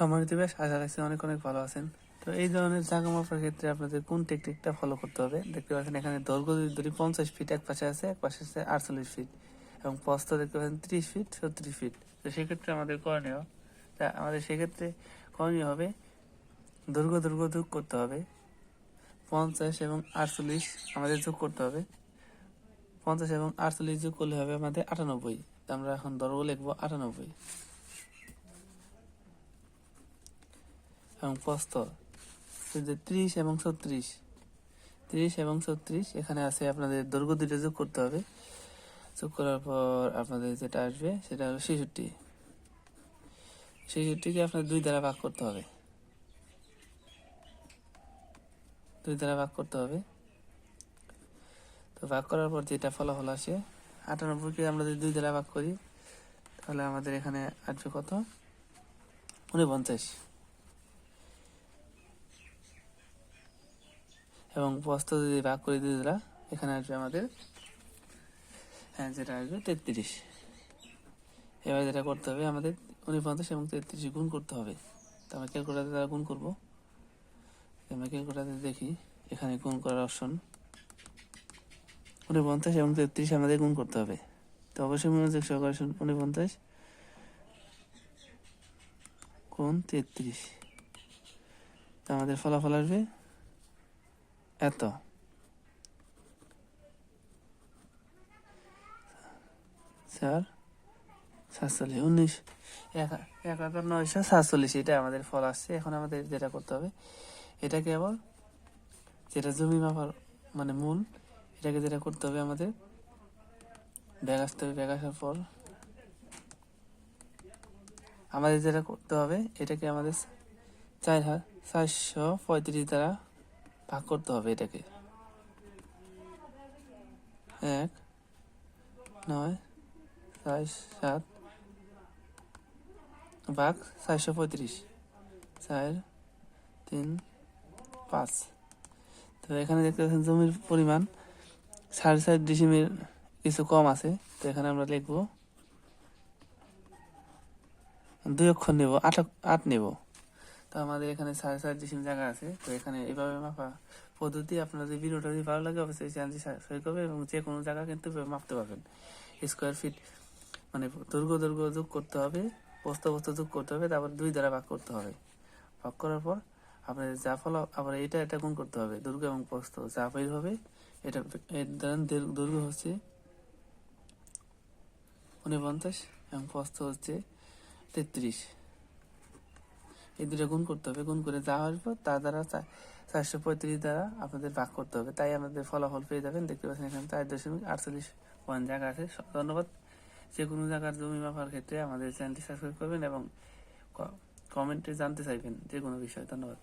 সম্মানিত বেশ, আশা রাখছি অনেক অনেক ভালো আছেন। তো এই ধরনের জায়গা মাপার ক্ষেত্রে আপনাদের কোন টেকনিকটা ফলো করতে হবে? দেখতে পাচ্ছেন এখানে দৈর্ঘ্য যদি 50 ফিট এক পাশে আছে, এক পাশে আছে 48 ফিট, এবং প্রস্থ দেখতে পাচ্ছেন 30 ফিট 36 ফিট। তো সেক্ষেত্রে করণীয় হবে দৈর্ঘ্য দৈর্ঘ্য যোগ করতে হবে। 50 এবং 48 আমাদের যোগ করতে হবে। 50 এবং 48 যোগ করলে হবে আমাদের 98। আমরা এখন দৈর্ঘ্য লিখবো 98 এবং প্রস্থ 30 এবং 36। 30 এবং 36 এখানে আছে, আপনাদের দৈর্ঘ্য দুটো যোগ করতে হবে। যোগ করার পর আপনাদের যেটা আসবে সেটা হলো 66। 66কে আপনার 2 দ্বারা ভাগ করতে হবে। 2 দ্বারা ভাগ করতে হবে। তো ভাগ করার পর যেটা ফলাফল আসে 98কে আমরা যদি 2 দ্বারা ভাগ করি তাহলে আমাদের এখানে আসবে কত? 49। এবং প্রস্থ যদি ভাগ করি 2 দ্বারা, এখানে আসবে আমাদের যেটা আসবে 33। এবার যেটা করতে হবে আমাদের 49 এবং 33 গুণ করতে হবে। তো আমরা ক্যালকুলেটর দ্বারা গুণ করবো। আমরা ক্যালকুলেটর দেখি, এখানে গুণ করার অপশন 49 এবং 33 আমাদের গুণ করতে হবে। তো অবশ্যই মনোযোগ সহকারে 49 গুণ 33, তো আমাদের ফলাফল আসবে এত। 19,947, এটা আমাদের ফল আসছে। এখন আমাদের যেটা করতে হবে, এটাকে আবার যেটা জমি মাপার মানে মূল, এটাকে যেটা করতে হবে আমাদের ব্যাগ আসতে হবে। ব্যাগ আসার পর আমাদের যেটা করতে হবে, এটাকে আমাদের 4,435 দ্বারা ভাগ করতে হবে। এটাকে 1 9 4 7 ভাগ 435, 4 3 5। তো এখানে দেখতে পাচ্ছেন জমির পরিমাণ 4.5 ডিসিমের কিছু কম আছে। তো এখানে আমরা লিখবো 2 অক্ষর নেব, 8 নেব। তো আমাদের এখানে 4.5 ডিসিম জায়গা আছে। তো এখানে এইভাবে মাপা পদ্ধতি, আপনার যদি ভিডিওটা যদি ভালো লাগে অবশ্যই চ্যানেলটি সাবস্ক্রাইব করবেন, এবং যে কোনো জায়গা কিন্তু মাপতে পারবেন। স্কোয়ার ফিট মানে দৈর্ঘ্য দৈর্ঘ্য যোগ করতে হবে, প্রস্থ যোগ করতে হবে, তারপর 2 দ্বারা ভাগ করতে হবে। ভাগ করার পর আপনাদের যা ফল, আবার এটা গুণ করতে হবে। দৈর্ঘ্য এবং প্রস্থ যা বের হবে, এটা ধরেন দৈর্ঘ্য হচ্ছে 49 এবং প্রস্থ হচ্ছে 33। এই দুটো গুণ করতে হবে। গুণ করে যা আসবে তা দ্বারা 435 দ্বারা আপনাদের ভাগ করতে হবে। তাই আমাদের ফলাফল পেয়ে যাবেন। দেখতে পাচ্ছেন এখানে 4.48 পয়েন্ট জায়গা আছে। ধন্যবাদ। যে কোনো জায়গার জমি মাপার ক্ষেত্রে আমাদের চ্যানেলটি সাবস্ক্রাইব করবেন এবং কমেন্টে জানতে চাইবেন যে কোনো বিষয়। ধন্যবাদ।